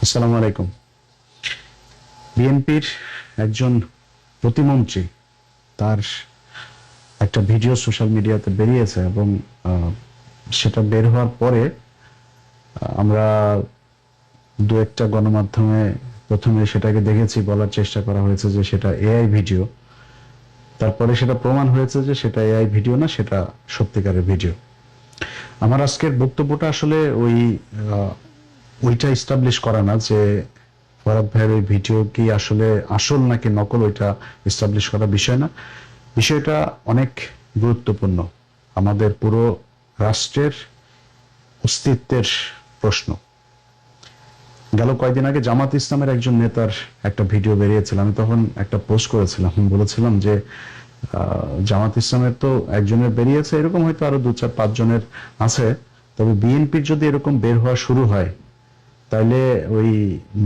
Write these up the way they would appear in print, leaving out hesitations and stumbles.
আসসালামু আলাইকুম। বিএনপির একজন প্রতিমন্ত্রী, তার একটা ভিডিও সোশ্যাল মিডিয়াতে বেরিয়েছে এবং সেটা বের হওয়ার পরে আমরা দু একটা গণমাধ্যমে প্রথমে সেটাকে দেখেছি, বলার চেষ্টা করা হয়েছে যে সেটা এআই ভিডিও। তারপরে সেটা প্রমাণ হয়েছে যে সেটা এআই ভিডিও না, সেটা সত্যিকারের ভিডিও। আমার আজকের বক্তব্যটা আসলে ওইটা ইস্টাবলিশ করা না যে ফরহাদ ভাইয়ের ওই ভিডিও কি আসলে আসল নাকি নকল, ওইটা এস্টাবলিশ করা বিষয় না। বিষয়টা অনেক গুরুত্বপূর্ণ, আমাদের পুরো রাষ্ট্রের অস্তিত্বের প্রশ্ন। গেল কয়েকদিন আগে জামাত ইসলামের একজন নেতার একটা ভিডিও বেরিয়েছিল। আমি তখন একটা পোস্ট করেছিলাম, বলেছিলাম যে জামাত ইসলামের তো একজনের বেরিয়েছে, এরকম হয়তো আরো 2-4-5 জনের আছে, তবে বিএনপির যদি এরকম বের হওয়া শুরু হয় তাহলে ওই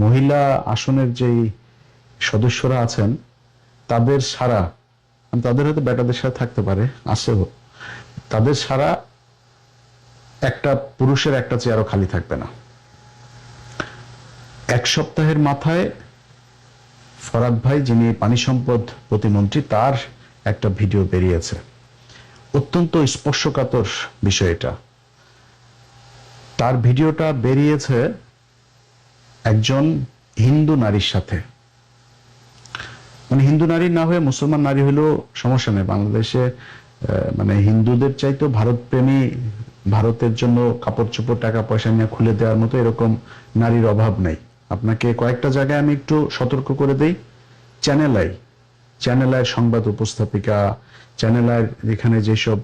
মহিলা আসনের যেই সদস্যরা আছেন তাদের সারা, তাদের হয়তো বেটাদের সাথে থাকতে পারে, আসেও, তাদের সারা একটা পুরুষের একটা চেয়ারও খালি থাকবে না। এক সপ্তাহের মাথায় ফরহাদ ভাই, যিনি পানি সম্পদ প্রতিমন্ত্রী, তার একটা ভিডিও বেরিয়েছে। অত্যন্ত স্পর্শকাতর বিষয় এটা। তার ভিডিওটা বেরিয়েছে একজন হিন্দু নারীর সাথে, মানে হিন্দু নারী না হয়ে মুসলমান নারী হলেও সমস্যা নেই। বাংলাদেশে মানে হিন্দুদের চাইতো ভারত প্রেমী, ভারতের জন্য কাপড় চোপড় টাকা পয়সা নিয়ে খুলে দেওয়ার মতো এরকম নারীর অভাব নাই। আপনাকে কয়েকটা জায়গায় আমি একটু সতর্ক করে দেই। চ্যানেল আইয়ের সংবাদ উপস্থাপিকা, চ্যানেল আইয়ের এখানে যেসব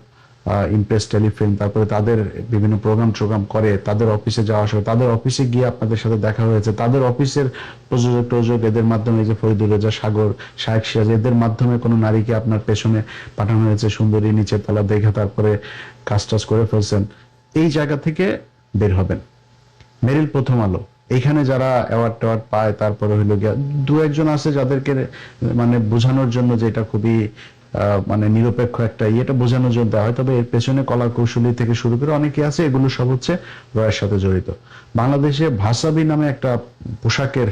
ইমপ্রেস টেলিফিল্ম, তারপরে তাদের বিভিন্ন প্রোগ্রাম করে, তাদের অফিসে যাওয়া আসা, তাদের অফিসে গিয়ে আপনাদের সাথে দেখা হয়েছে, তাদের অফিসের প্রযোজক এদের মাধ্যমে, যে ফরিদুল রেজা সাগর, শাহেক সিরাজ, এদের মাধ্যমে কোনো নারীকে আপনার পেছনে পাঠানো হয়েছে, সুন্দরী নিচের তলা দেখে তারপরে কাজ টাজ করে ফেলছেন। এই জায়গা থেকে বের হবেন। মেরিল, প্রথম আলো, এইখানে যারা অ্যাওয়ার্ড টাওয়ার্ড পায়, তারপরে হইলো গিয়া দু একজন আছে যাদেরকে মানে বোঝানোর জন্য, যেটা খুবই মানে নিরপেক্ষ একটা এটা বোঝানোর জন্য দেওয়া হয়, তবে এর পেছনে কলা কৌশলী থেকে শুরু করে অনেকে আছে, এগুলো সব হচ্ছে রয়ের সাথে জড়িত। বাংলাদেশে ভাসাবি নামে একটা পোশাকের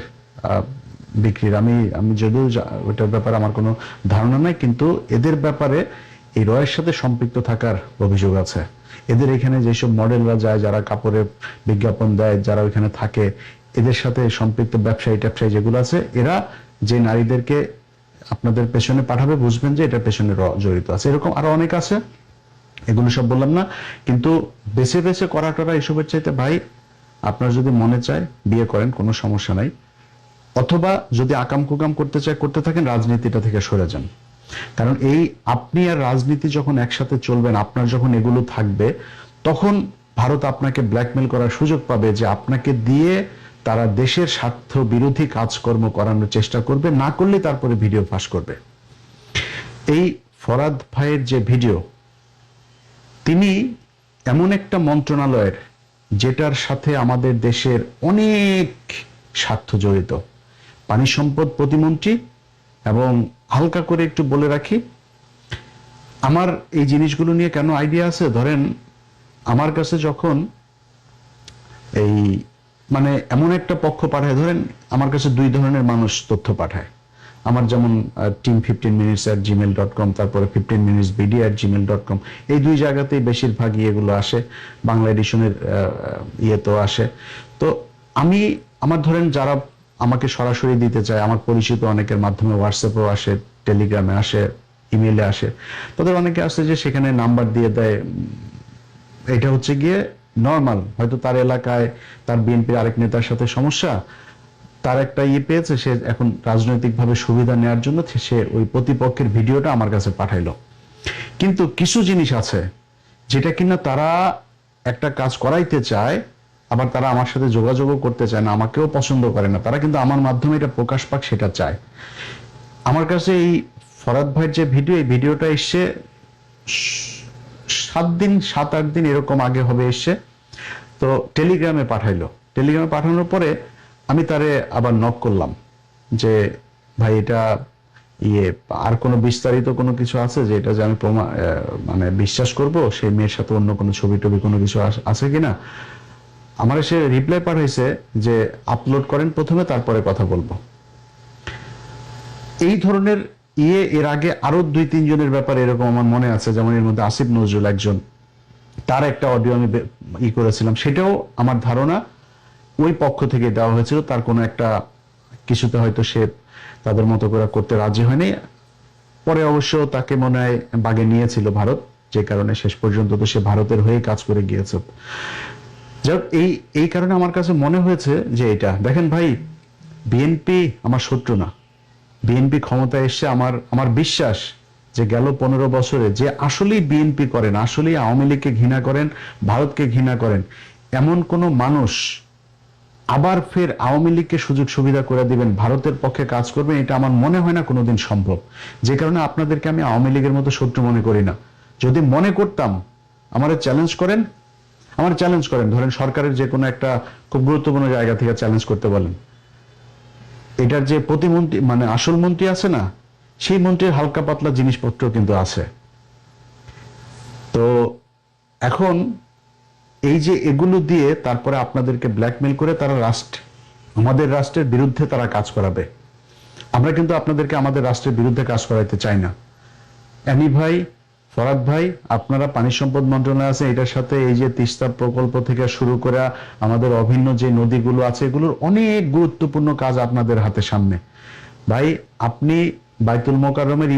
বিক্রির, আমি আমি যদিও ওইটার ব্যাপারে আমার কোনো ধারণা নাই, কিন্তু এদের ব্যাপারে এই রয়ের সাথে সম্পৃক্ত থাকার অভিযোগ আছে। এদের এখানে যেসব মডেলরা যায়, যারা কাপড়ের বিজ্ঞাপন দেয়, যারা ওইখানে থাকে, এদের সাথে সম্পৃক্ত ব্যবসায়ী ট্যাবসায়ী যেগুলো আছে, এরা যে নারীদেরকে আপনাদের পেছনে পাঠাবে, বুঝবেন যে এটার পেছনে জড়িত আছে। এরকম আরো অনেক আছে, এগুলো সব বললাম না। কিন্তু বেছে বেছে করাটা এসবের চাইতে ভাই, আপনার যদি মনে চায় বিয়ে করেন, কোনো সমস্যা নাই, অথবা যদি আকাম কুকাম করতে চায় করতে থাকেন, রাজনীতিটা থেকে সরে যান। কারণ এই আপনি আর রাজনীতি যখন একসাথে চলবেন, আপনার যখন এগুলো থাকবে, তখন ভারত আপনাকে ব্ল্যাকমেল করার সুযোগ পাবে যে আপনাকে দিয়ে তারা দেশের স্বার্থ বিরোধী কাজকর্ম করানোর চেষ্টা করবে, না করলে তারপরে ভিডিও ফাঁস করবে। এই ফরহাদ ভাইয়ের যে ভিডিও, তিনি এমন একটা মন্ত্রণালয়ের যেটার সাথে আমাদের দেশের অনেক স্বার্থ জড়িত, পানি সম্পদ প্রতিমন্ত্রী। এবং হালকা করে একটু বলে রাখি, আমার এই জিনিসগুলো নিয়ে কেন আইডিয়া আছে, ধরেন আমার কাছে যখন এই মানে এমন একটা পক্ষ পাঠায়, ধরেন আমার কাছে দুই ধরনের মানুষ তথ্য পাঠায়। আমার যেমন team15minutes@gmail.com, তারপরে 15minutesbd@gmail.com, এই দুই জায়গাতেই বেশিরভাগই এগুলো আসে, বাংলা এডিশনের ইয়েতেও আসে। তো আমি আমার ধরেন যারা আমাকে সরাসরি দিতে চায়, আমার পরিচিত অনেকের মাধ্যমে হোয়াটসঅ্যাপেও আসে, টেলিগ্রামে আসে, ইমেইলে আসে, তাদের অনেকে আছে যে সেখানে নাম্বার দিয়ে দেয়। এটা হচ্ছে গিয়ে নর্মাল, হয়তো তার এলাকায় তার বিএনপির আরেক নেতার সাথে সমস্যা, তার একটা পেয়েছে, সে এখন রাজনৈতিকভাবে সুবিধা নেওয়ার জন্য সে ওই প্রতিপক্ষের ভিডিওটা আমার কাছে পাঠাইলো। কিন্তু কিছু জিনিস আছে যেটা কিনা তারা একটা কাজ করাইতে চায়, আবার তারা আমার সাথে যোগাযোগও করতে চায় না, আমাকেও পছন্দ করে না, তারা কিন্তু আমার মাধ্যমে এটা প্রকাশ পাক সেটা চায়। আমার কাছে এই ফরহাদ ভাইয়ের যে ভিডিও, এই ভিডিওটা এসছে 7-8 দিন এরকম আগে হবে এসছে। তো টেলিগ্রামে পাঠাইলো, টেলিগ্রামে পাঠানোর পরে আমি তারে আবার নক করলাম যে ভাই এটা আর কোনো বিস্তারিত কোনো কিছু আছে যে এটা যে আমি মানে বিশ্বাস করব, সেই মেয়ের সাথে অন্য কোনো ছবি টবি কোনো কিছু আছে কিনা। আমার এসে রিপ্লাই পাঠাইছে যে আপলোড করেন প্রথমে, তারপরে কথা বলবো। এই ধরনের এর আগে আরো 2-3 জনের ব্যাপারে এরকম আমার মনে আছে, যেমন এর মধ্যে আসিফ নজরুল একজন, তার একটা অডিও আমি করেছিলাম, সেটাও আমার ধারণা ওই পক্ষ থেকে দেওয়া হয়েছিল। তার কোনো একটা কিছুতে হয়তো সে তাদের মতো করে করতে রাজি হয়নি, পরে অবশ্য তাকে মনে হয় বাগে নিয়েছিল ভারত, যে কারণে শেষ পর্যন্ত তো সে ভারতের হয়ে কাজ করে গিয়েছে। যাক, এই কারণে আমার কাছে মনে হয়েছে যে এটা দেখেন ভাই, বিএনপি আমার শত্রু না। বিএনপি ক্ষমতায় এসে আমার বিশ্বাস যে গেল 15 বছরে যে আসলেই বিএনপি করেন, আসলেই আওয়ামী লীগকে ঘৃণা করেন, ভারতকে ঘৃণা করেন, এমন কোন মানুষ আবার ফের আওয়ামী লীগকে সুযোগ সুবিধা করে দিবেন, ভারতের পক্ষে কাজ করবেন, এটা আমার মনে হয় না কোনোদিন সম্ভব। যে কারণে আপনাদেরকে আমি আওয়ামী লীগের মতো শত্রু মনে করি না। যদি মনে করতাম, আমারে চ্যালেঞ্জ করেন, ধরেন সরকারের যে কোনো একটা খুব গুরুত্বপূর্ণ জায়গা থেকে চ্যালেঞ্জ করতে বলেন, এটার যে প্রতিমন্ত্রী মানে আসল মন্ত্রী আছে না, সেই মন্ত্রীর হালকা পাতলা জিনিসপত্র কিন্তু আছে। তো এখন এই যে এগুলো দিয়ে তারপরে আপনাদেরকে ব্ল্যাকমেল করে তারা আমাদের রাষ্ট্রের বিরুদ্ধে তারা কাজ করাবে। আমরা কিন্তু আপনাদেরকে আমাদের রাষ্ট্রের বিরুদ্ধে কাজ করাইতে চাই না। অ্যানি ভাই, ফরাদ ভাই, আপনারা পানি সম্পদ মন্ত্রণালয় আছে, এটার সাথে এই যে তিস্তা প্রকল্প থেকে শুরু করে আমাদের অভিন্ন যে নদীগুলো আছে, এগুলোর অনেক গুরুত্বপূর্ণ কাজ আপনাদের হাতে সামনে। ভাই, আপনি বাইতুল মোকাররমের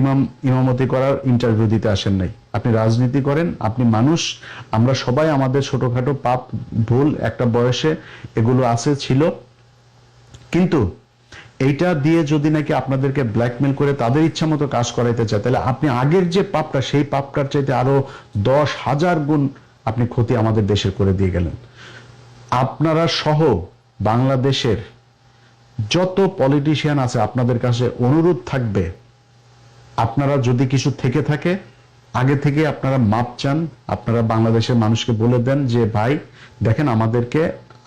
ইমামতি করার ইন্টারভিউ দিতে আসেন নাই, আপনি রাজনীতি করেন, আপনি মানুষ। আমরা সবাই আমাদের ছোটখাটো পাপ ভুল একটা বয়সে এগুলো ছিল, কিন্তু এইটা দিয়ে যদি নাকি আপনাদেরকে ব্ল্যাকমেল করে তাদের ইচ্ছা মতো কাজ করাইতে চায়, তাহলে আপনি আগের যে পাপটা, সেই পাপটার চাইতে আরো 10,000 গুণ আপনি ক্ষতি আমাদের দেশের করে দিয়ে গেলেন। আপনারা সহ বাংলাদেশের যত পলিটিশিয়ান আছে, আপনাদের কাছে অনুরোধ থাকবে, আপনারা যদি কিছু থেকে থাকে আগে থেকে আপনারা মাপ চান, আপনারা বাংলাদেশের মানুষকে বলে দেন যে ভাই দেখেন,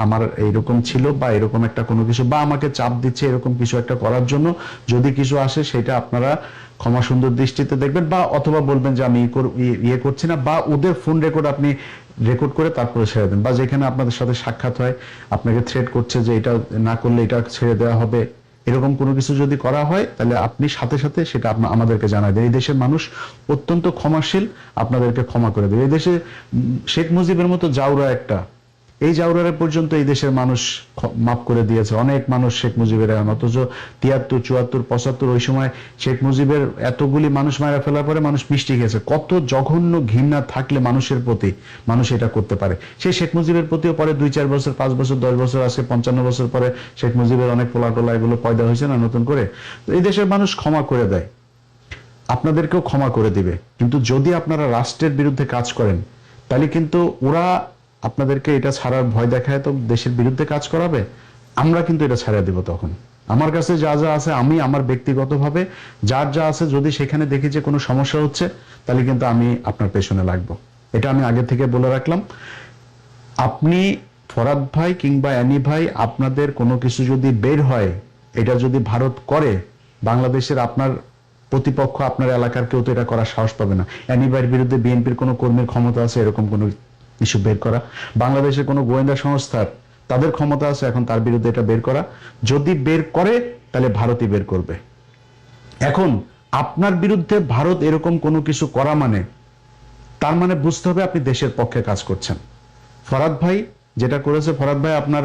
আমার এইরকম ছিল বা এরকম একটা কোনো কিছু, বা আমাকে চাপ দিচ্ছে এরকম কিছু একটা করার জন্য, যদি কিছু আসে সেটা আপনারা ক্ষমা সুন্দর দৃষ্টিতে দেখবেন, বা অথবা বলবেন যে আমি ইয়ে করছি না, বা ওদের ফোন রেকর্ড আপনি রেকর্ড করে তারপরে ছেড়ে দেন, বা যেখানে আপনাদের সাথে সাক্ষাৎ হয় আপনাকে থ্রেট করছে যে এটা না করলে এটা ছেড়ে দেওয়া হবে, এরকম কোনো কিছু যদি করা হয় তাহলে আপনি সাথে সাথে সেটা আমাদেরকে জানাই দেন। এই দেশের মানুষ অত্যন্ত ক্ষমাশীল, আপনাদেরকে ক্ষমা করে দেবে। এই দেশে শেখ মুজিবের মতো জাউরা একটা, এই জাউরারে পর্যন্ত এই দেশের মানুষ মাফ করে দিয়েছে, অনেক মানুষ শেখ মুজিবের, অথচ 73, 74, 75 ওই সময় শেখ মুজিবের এতগুলি মানুষ মারা ফেলার পরে মানুষ মিষ্টি খেয়েছে। কত জঘন্য ঘৃণা থাকলে মানুষের প্রতি মানুষ এটা করতে পারে। সেই শেখ মুজিবের প্রতিও পরে 2-4 বছর, 5 বছর, 10 বছর আছে, 55 বছর পরে শেখ মুজিবের অনেক পোলাটোলা এগুলো পয়দা হয়েছে না নতুন করে। তো এই দেশের মানুষ ক্ষমা করে দেয়, আপনাদেরকেও ক্ষমা করে দিবে। কিন্তু যদি আপনারা রাষ্ট্রের বিরুদ্ধে কাজ করেন, তাহলে কিন্তু ওরা আপনাদেরকে এটা ছাড়ার ভয় দেখায়, তো দেশের বিরুদ্ধে কাজ করাবে, আমরা কিন্তু এটা ছাড়া দিব। তখন আমার কাছে যা যা আছে, আমি আমার ব্যক্তিগতভাবে যার যা আছে, যদি সেখানে দেখি যে কোনো সমস্যা হচ্ছে, তাহলে কিন্তু আমি আপনার পেছনে লাগবো। এটা আমি আগে থেকে বলে রাখলাম। আপনি ফরাদ ভাই কিংবা অ্যানি ভাই, আপনাদের কোনো কিছু যদি বের হয়, এটা যদি ভারত করে, বাংলাদেশের আপনার প্রতিপক্ষ, আপনার এলাকার কেউ তো এটা করার সাহস পাবে না। অ্যানি ভাইয়ের বিরুদ্ধে বিএনপির কোনো কর্মীর ক্ষমতা আছে এরকম কোনো ইস্যু বের করা? বাংলাদেশের কোনো গোয়েন্দা সংস্থার তাদের ক্ষমতা আছে এখন তার বিরুদ্ধে এটা বের করা? যদি বের করে তাহলে ভারতই বের করবে। এখন আপনার বিরুদ্ধে ভারত এরকম কোনো কিছু করা মানে, তার মানে বুঝতে হবে আপনি দেশের পক্ষে কাজ করছেন। ফরাদ ভাই যেটা করেছে, ফরাদ ভাই আপনার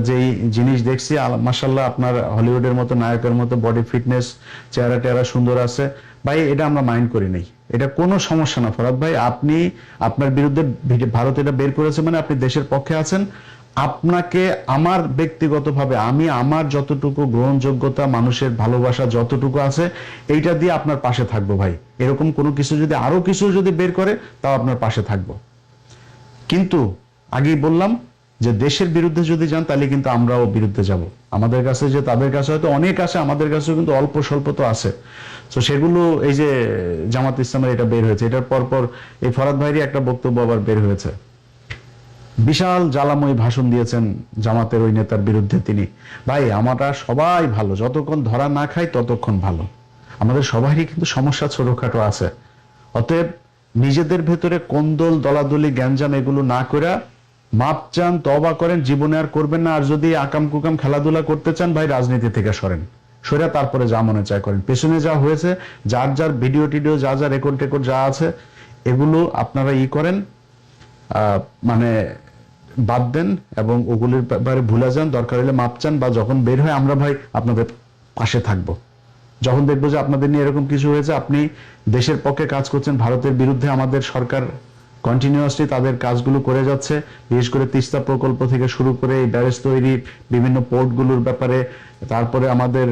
যেই জিনিস দেখছি, মাশাআল্লাহ, আপনার হলিউডের মতো নায়কের মতো বডি ফিটনেস, চেহারা টেহারা সুন্দর আছে ভাই, এটা আমরা মাইন্ড করি নাই, এটা কোনো সমস্যা না। ফরাদ ভাই, আপনি আপনার বিরুদ্ধে ভারত এটা বের করেছে মানে আপনি দেশের পক্ষে আছেন। আপনাকে আমার ব্যক্তিগতভাবে, আমি আমার যতটুকু গ্রহণযোগ্যতা, মানুষের ভালোবাসা যতটুকু আছে, এইটা দিয়ে আপনার পাশে থাকবো ভাই। এরকম কোনো কিছু যদি আরো কিছু যদি বের করে, তাও আপনার পাশে থাকবো। কিন্তু আগেই বললাম যে দেশের বিরুদ্ধে যদি যান, তাহলে কিন্তু আমরাও বিরুদ্ধে যাব। আমাদের কাছে যে তাদের কাছে হয়তো অনেক আছে, আমাদের কাছেও কিন্তু অল্প স্বল্প তো আছে। তো সেগুলো, এই যে জামাত ইসলামের এটা বের হয়েছে, এটার পরপর এই ফরাদ ভাইয়েরই একটা বক্তব্য আবার বের হয়েছে, বিশাল জ্বালাময়ী ভাষণ দিয়েছেন জামাতের ওই নেতার বিরুদ্ধে তিনি। ভাই, আমরা সবাই ভালো, যতক্ষণ ধরা না খাই ততক্ষণ ভালো। আমাদের সবারই কিন্তু সমস্যা ছোটখাটো আছে। অতএব নিজেদের ভেতরে কোন্দল, দলাদলি, গ্যাঞ্জাম এগুলো না করে মাপ চান, তওবা করেন, জীবনে আর করবেন না। আর যদি আকাম কুকাম খেলাধুলা করতে চান ভাই, রাজনীতি থেকে সরেন, সরে তারপরে যা মনে চায় করেন। পেছনে যা হয়েছে, যার যার ভিডিও টিডিও যা যা রেকর্ড টেকর্ড যা আছে, এগুলো আপনারা করেন, মানে বাদ দেন এবং ওগুলির ব্যাপারে ভুলে যান। দরকার হলে মাপ চান, বা যখন বের হয় আমরা ভাই আপনাদের পাশে থাকবো। যখন দেখবো যে আপনাদের নিয়ে এরকম কিছু হয়েছে, আপনি দেশের পক্ষে কাজ করছেন, ভারতের বিরুদ্ধে আমাদের সরকার কন্টিনিউয়াসলি তাদের কাজগুলো করে যাচ্ছে, বিশেষ করে তিস্তা প্রকল্প থেকে শুরু করে এই ব্যারেজ তৈরি, বিভিন্ন পোর্টগুলোর ব্যাপারে, তারপরে আমাদের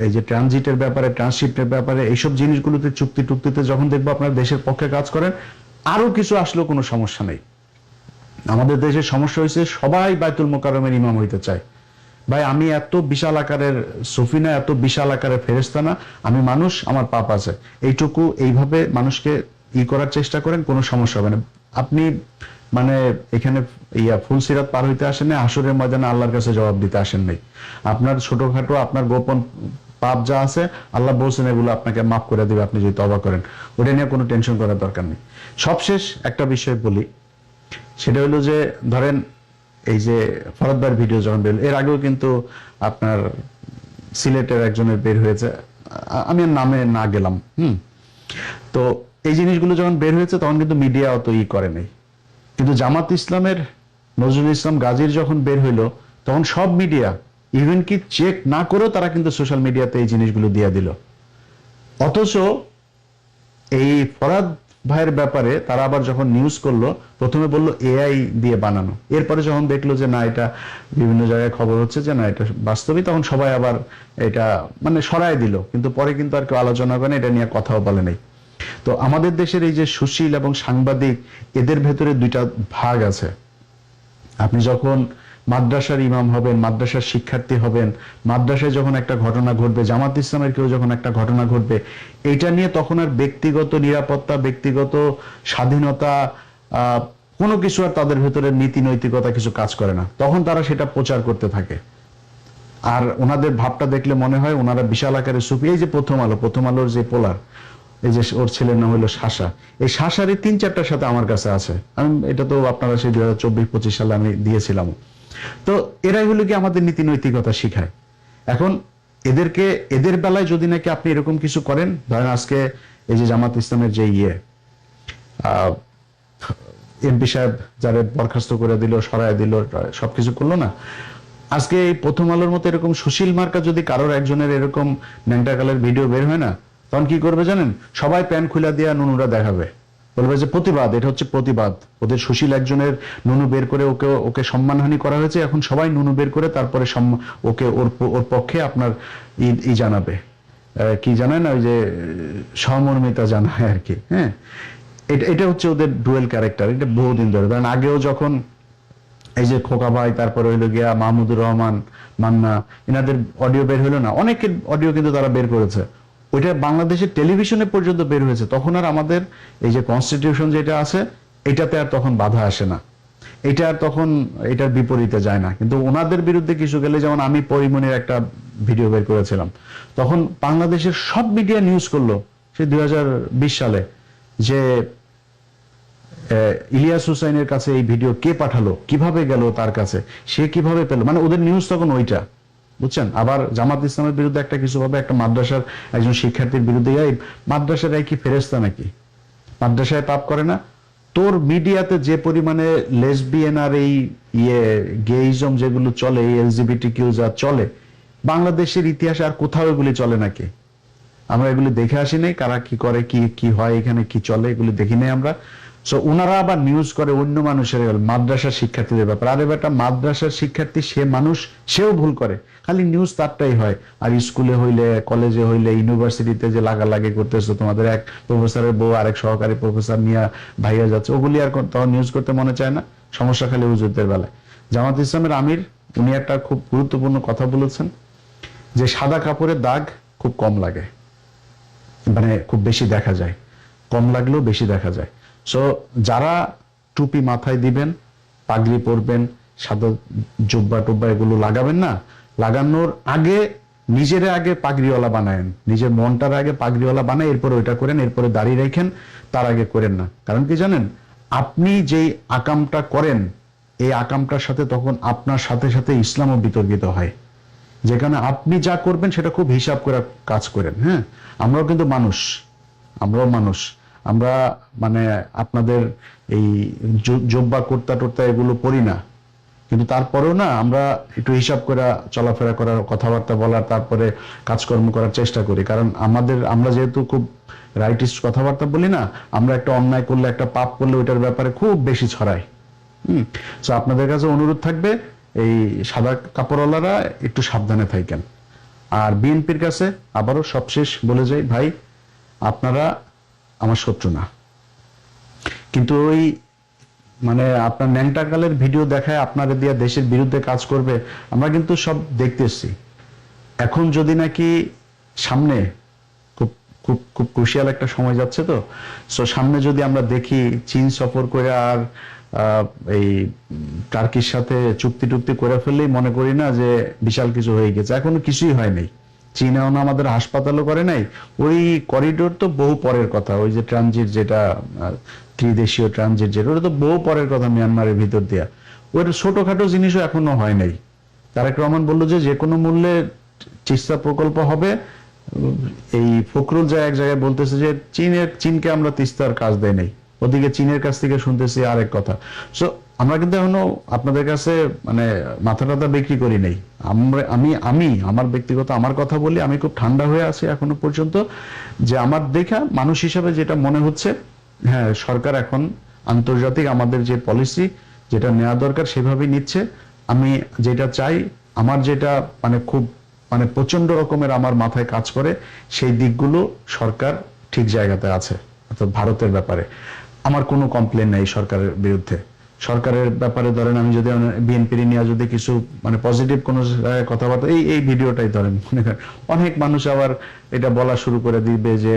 এই যে ট্রানজিটের ব্যাপারে, ট্রান্সশিপ্টের ব্যাপারে, এইসব জিনিসগুলোতে চুক্তি টুক্তিতে যখন দেখবো আপনারা দেশের পক্ষে কাজ করেন, আরো কিছু আসলেও কোনো সমস্যা নেই। আমাদের দেশের সমস্যা হয়েছে সবাই বাইতুল মোকাররমের ইমাম হইতে চায়। ভাই আমি এত বিশাল আকারের সুফিনা, এত বিশাল আকারের ফেরেশতা না, আমি মানুষ, আমার পাপ আছে, এইটুকু এইভাবে মানুষকে করার চেষ্টা করেন, কোনো সমস্যা হবে না। আপনি মানে এখানে ফুলসিরাত পার হইতে আসেন না, হাসরের ময়দানে আল্লাহর কাছে জবাব দিতে আসেন নাই। আপনার ছোটখাটো আপনার গোপন পাপ যা আছে, আল্লাহ বলছেন এগুলো আপনাকে মাফ করে দিবে আপনি যদি তওবা করেন, ওটা নিয়ে কোনো টেনশন করার দরকার নেই। সবশেষ একটা বিষয় বলি, সেটা হলো যে ধরেন এই যে ফরদবার ভিডিও যখন বের, এর আগেও কিন্তু আপনার সিলেটের একজনের বের হয়েছে, আমি আর নামে না গেলাম। তো এই জিনিসগুলো যখন বের হয়েছে তখন কিন্তু মিডিয়া অত করে নাই, কিন্তু জামাত ইসলামের নজরুল ইসলাম গাজীর যখন বের হইলো, তখন সব মিডিয়া ইভেন কি চেক না করেও তারা কিন্তু সোশ্যাল মিডিয়াতে এই জিনিসগুলো দিয়ে দিল। অথচ এই ফরাদ ভাইয়ের ব্যাপারে তারা আবার যখন নিউজ করলো, প্রথমে বললো এআই দিয়ে বানানো, এরপরে যখন দেখলো যে না এটা বিভিন্ন জায়গায় খবর হচ্ছে যে না এটা বাস্তবিক, তখন সবাই আবার এটা মানে সরায় দিল, কিন্তু পরে কিন্তু আর কেউ আলোচনা করে, এটা নিয়ে কথাও বলে নাই। তো আমাদের দেশের এই যে সুশীল এবং সাংবাদিক, এদের ভেতরে দুইটা ভাগ আছে। আপনি যখন মাদ্রাসার ইমাম হবেন, মাদ্রাসার শিক্ষার্থী হবেন, মাদ্রাসায় যখন একটা ঘটনা ঘটবে, জামাত ইসলামের কেউ যখন একটা ঘটনা ঘটবে, এটা নিয়ে তখন আর ব্যক্তিগত নিরাপত্তা, ব্যক্তিগত স্বাধীনতা, কোনো কিছু আর তাদের ভেতরে নীতি নৈতিকতা কিছু কাজ করে না, তখন তারা সেটা প্রচার করতে থাকে। আর ওনাদের ভাবটা দেখলে মনে হয় ওনারা বিশাল আকারে সুফি। এই যে প্রথম আলোর যে পোলার, এই যে ওর ছেলের নাম হলো শাসা, এই শাসারই 3-4টার সাথে আমার কাছে আছে, আমি এটা তো আপনারা সেই 2024-25 সালে আমি দিয়েছিলাম। তো এরাই হলো কি আমাদের নীতি নৈতিকতা শিখায়। এখন এদের বেলায় যদি নাকি আপনি এরকম কিছু করেন, ধরেন আজকে এই যে জামাত ইসলামের যে এমপি সাহেব যারা বরখাস্ত করে দিল, সরায় দিল, সবকিছু করলো না, আজকে এই প্রথম আলোর মতো এরকম সুশীল মার্কা যদি কারোর একজনের এরকম ন্যাংটা কালের ভিডিও বের হয় না, তখন কি করবে জানেন? সবাই প্যান খুলে দিয়ে নুনুরা দেখাবে, বলবে যে প্রতিবাদ, এটা হচ্ছে প্রতিবাদ। ওদের সুশীল একজনের নুনু বের করে ওকে সম্মানহানি করা হয়েছে, এখন সবাই নুনু বের করে তারপরে ওকে ওর পক্ষে আপনার জানাবে, কি জানায় না, ওই যে সহমর্মিতা জানায় আর কি। হ্যাঁ, এটা হচ্ছে ওদের ডুয়েল ক্যারেক্টার, এটা বহুদিন ধরে। কারণ আগেও যখন এই যে খোকা ভাই, তারপরে হইলো গিয়া মাহমুদুর রহমান, মান্না, এনাদের অডিও বের হইলো না, অনেকের অডিও কিন্তু তারা বের করেছে, ওইটা বাংলাদেশের টেলিভিশনে পর্যন্ত বের হয়েছে। তখন আর আমাদের এই যে কনস্টিটিউশন যেটা আছে, এটাতে আর তখন বাধা আসে না, এটা আর তখন এটার বিপরীতে যায় না। কিন্তু ওনাদের বিরুদ্ধে কিছু গেলে, যেমন আমি পরিমণির একটা ভিডিও বের করেছিলাম, তখন বাংলাদেশের সব মিডিয়া নিউজ করলো সে 2020 সালে যে ইলিয়াস হুসাইনের কাছে এই ভিডিও কে পাঠালো, কিভাবে গেল তার কাছে, সে কিভাবে পেল, মানে ওদের নিউজ তখন ওইটা, বুঝছেন। আবার জামাত ইসলামের বিরুদ্ধে একটা কিছু হবে, একটা মাদ্রাসার একজন শিক্ষার্থীর বিরুদ্ধে, এই মাদ্রাসার কি ফেরেশতা নাকি? মাদ্রাসায় পাপ করে না? তোর মিডিয়াতে যে পরিমাণে লেসবিয়ান আর এই গেইজম যেগুলো চলে, এই এলজিবিটি কিউ যা চলে, বাংলাদেশের ইতিহাসে আর কোথাও এগুলি চলে নাকি? আমরা এগুলি দেখে আসি নাই, কারা কি করে, কি হয়, এখানে কি চলে, এগুলি দেখি নাই আমরা। সো ওনারা আবার নিউজ করে অন্য মানুষের, মাদ্রাসার শিক্ষার্থীদের ব্যাপার। আরে বেটা, মাদ্রাসার শিক্ষার্থী সে মানুষ, সেও ভুল করে, খালি নিউজ তারটাই হয়। আর স্কুলে হইলে, কলেজে হইলে, ইউনিভার্সিটিতে যে লাগালাগি করতেছো, তোমাদের এক প্রফেসরের বউ আরেক সহকারী প্রফেসর নিয়ে ভাইয়া যাচ্ছে, ওগুলি আর তখন নিউজ করতে মনে চায় না। সমস্যা খালি হুজুরদের বেলায়। জামাত ইসলামের আমির উনি একটা খুব গুরুত্বপূর্ণ কথা বলেছেন, যে সাদা কাপড়ের দাগ খুব কম লাগে, মানে খুব বেশি দেখা যায়, কম লাগলেও বেশি দেখা যায়। সো যারা টুপি মাথায় দিবেন, পাগড়ি পরবেন, সাদা জুব্বা টুব্বা এগুলো লাগাবেন না, লাগানোর আগে নিজের আগে পাগড়িওয়ালা বানায়েন, নিজের মনটার আগে পাগড়িওয়ালা বানায়, এরপর ওইটা করেন, এরপরে দাড়ি রাখেন, তার আগে করেন না। কারণ কি জানেন, আপনি যেই আকামটা করেন, এই আকামটার সাথে তখন আপনার সাথে সাথে ইসলামও বিতর্কিত হয়, যেখানে আপনি যা করবেন সেটা খুব হিসাব করে কাজ করেন। হ্যাঁ, আমরাও কিন্তু মানুষ, আমরাও মানুষ, আমরা মানে আপনাদের এই জব্বা কুর্তা টুর্তা এগুলো পড়ি না, কিন্তু তারপরেও না আমরা একটু হিসাব করে চলাফেরা করার, কথাবার্তা বলার, তারপরে কাজকর্ম করার চেষ্টা করি। কারণ আমরা যেহেতু খুব রাইটিস্ট কথাবার্তা বলি না, আমরা একটা অন্যায় করলে, একটা পাপ করলে ওইটার ব্যাপারে খুব বেশি ছড়াই। তো আপনাদের কাছে অনুরোধ থাকবে এই সাদা কাপড়ওয়ালারা একটু সাবধানে থাকেন। আর বিএনপির কাছে আবারও সবশেষ বলে যাই, ভাই আপনারা আমার শত্রু না, কিন্তু ওই মানে আপনার ন্যাংটাকালের ভিডিও দেখায় আপনারা দিয়া দেশের বিরুদ্ধে কাজ করবে, আমরা কিন্তু সব দেখতেছি। এখন যদি নাকি সামনে খুব খুব খুব ক্রুশিয়াল একটা সময় যাচ্ছে, তো সো সামনে যদি আমরা দেখি চীন সফর করে আর এই টার্কির সাথে চুক্তি টুক্তি করে ফেললেই মনে করি না যে বিশাল কিছু হয়ে গেছে। এখনো কিছুই হয় নাই, চীনেও না আমাদের হাসপাতালও করে নাই। ওই করিডোর তো বহু পরের কথা, ওই যে ট্রানজিট যেটা ত্রিদেশীয় ট্রানজিট যেটা, ওটা তো বহু পরের কথা, মিয়ানমারের ভিতর দিয়া। ওর ছোটখাটো জিনিসও এখনো হয় নাই। তারেক রহমান বললো যে কোনো মূল্যে তিস্তা প্রকল্প হবে। এই ফখরুল যা এক জায়গায় বলতেছে যে চীনকে আমরা তিস্তার কাজ দেয় নাই, ওদিকে চীনের কাছ থেকে শুনতেছি আরেক কথা। সো আমরা কিন্তু এখনো আপনাদের কাছে মানে মাথা টাথা বিক্রি করি নাই। আমি আমার ব্যক্তিগত আমার কথা বলি, আমি খুব ঠান্ডা হয়ে আছি এখনো পর্যন্ত। যে আমার দেখা মানুষ হিসাবে যেটা মনে হচ্ছে, হ্যাঁ সরকার এখন আন্তর্জাতিক আমাদের যে পলিসি যেটা নেওয়া দরকার সেভাবেই নিচ্ছে। আমি যেটা চাই, আমার যেটা মানে খুব মানে প্রচন্ড রকমের আমার মাথায় কাজ করে, সেই দিকগুলো সরকার ঠিক জায়গাতে আছে। অর্থাৎ ভারতের ব্যাপারে আমার কোনো কমপ্লেন নাই সরকারের বিরুদ্ধে। সরকারের ব্যাপারে ধরেন আমি যদি বিএনপি নিয়ে যদি কিছু মানে পজিটিভ কোনো কথাবার্তা, এই ভিডিওটাই ধরেন মনে করেন অনেক মানুষ আবার এটা বলা শুরু করে দিবে যে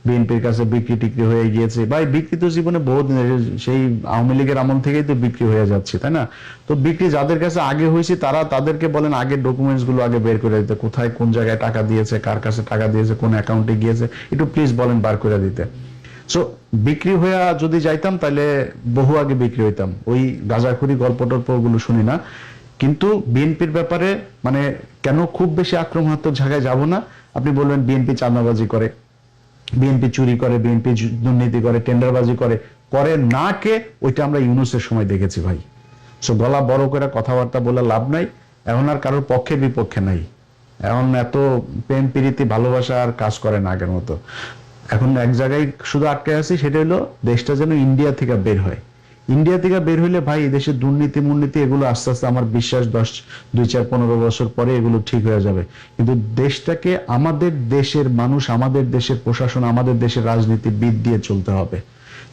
বিএনপির কাছে বিক্রি টিক্রি হয়ে গিয়েছে। ভাই বিক্রি তো জীবনে বহুত সেই আওয়ামী লীগের আমল থেকেই তো বিক্রি হয়ে যাচ্ছে, তাই না? তো বিক্রি যাদের কাছে আগে হয়েছে তাদেরকে বলেন আগের ডকুমেন্টস গুলো আগে বের করে দিতে, কোথায় কোন জায়গায় টাকা দিয়েছে, কার কাছে টাকা দিয়েছে, কোন অ্যাকাউন্টে গিয়েছে, একটু প্লিজ বলেন বার করে দিতে। সো বিক্রি হয়ে যদি যাইতাম তাহলে বহু আগে বিক্রি হইতাম, ওই গাঁজাখুরি গল্প টল্প ওগুলো শুনি না। কিন্তু বিএনপির ব্যাপারে মানে কেন খুব বেশি আক্রমণাত্মক জায়গায় যাব না। আপনি বলবেন বিএনপি চাঁদাবাজি করে, বিএনপি চুরি করে, বিএনপি দুর্নীতি করে, টেন্ডারবাজি করে, করে না কে? ওইটা আমরা ইউনূসের সময় দেখেছি ভাই। সো গলা বড় করে কথাবার্তা বলে লাভ নাই, এখন আর কারোর পক্ষে বিপক্ষে নাই। এখন এত প্রেম প্রীতি ভালোবাসা আর কাজ করে না আগের মতো। এখন এক জায়গায় শুধু আটকে আছি, সেটা হলো দেশটা যেন ইন্ডিয়া থেকে বের হয়। ইন্ডিয়া থেকে বের হইলে ভাই এই দেশের দুর্নীতি মুর্নীতি এগুলো আস্তে আস্তে আমার বিশ্বাস 2, 4, 15 বছর পরে এগুলো ঠিক হয়ে যাবে। কিন্তু দেশটাকে আমাদের দেশের মানুষ, আমাদের দেশের প্রশাসন, আমাদের দেশের রাজনীতিবিদ দিয়ে চলতে হবে।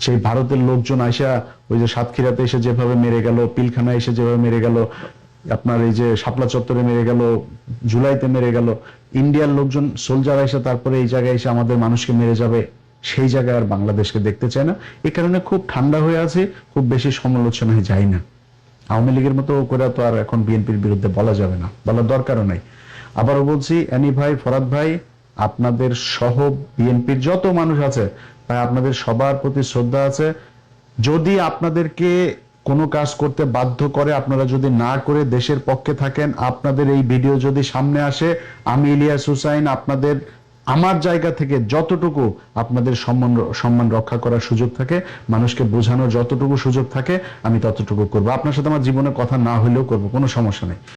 সেই ভারতের লোকজন আইসা ওই যে সাতক্ষীরাতে এসে যেভাবে মেরে গেল, পিলখানা এসে যেভাবে মেরে গেল, আপনার এই যে শাপলা চত্বরে মেরে গেল, জুলাইতে মেরে গেল, ইন্ডিয়ার লোকজন সোলজার এসে তারপরে এই জায়গায় এসে আমাদের মানুষকে মেরে যাবে, সেই জায়গায় আর বাংলাদেশকে দেখতে চায় না। এই কারণে খুব ঠান্ডা হয়ে আছে, খুব বেশি সমালোচনায় যাই না। আওয়ামী লীগের মতো করে তো আর এখন বিএনপির বিরুদ্ধে বলা যাবে না, বলার দরকারও নাই। আবারও বলছি, অ্যানি ভাই, ফরাদ ভাই, আপনাদের সহ বিএনপির যত মানুষ আছে ভাই, আপনাদের সবার প্রতি শ্রদ্ধা আছে। যদি আপনাদেরকে কোনো কাজ করতে বাধ্য করে, আপনারা যদি না করে দেশের পক্ষে থাকেন, আপনাদের এই ভিডিও যদি সামনে আসে, আমি ইলিয়াস হুসাইন আপনাদের আমার জায়গা থেকে যতটুকু আপনাদের সম্মান রক্ষা করার সুযোগ থাকে, মানুষকে বোঝানোর যতটুকু সুযোগ থাকে, আমি ততটুকু করবো। আপনার সাথে আমার জীবনে কথা না হলেও করবো, কোনো সমস্যা নেই।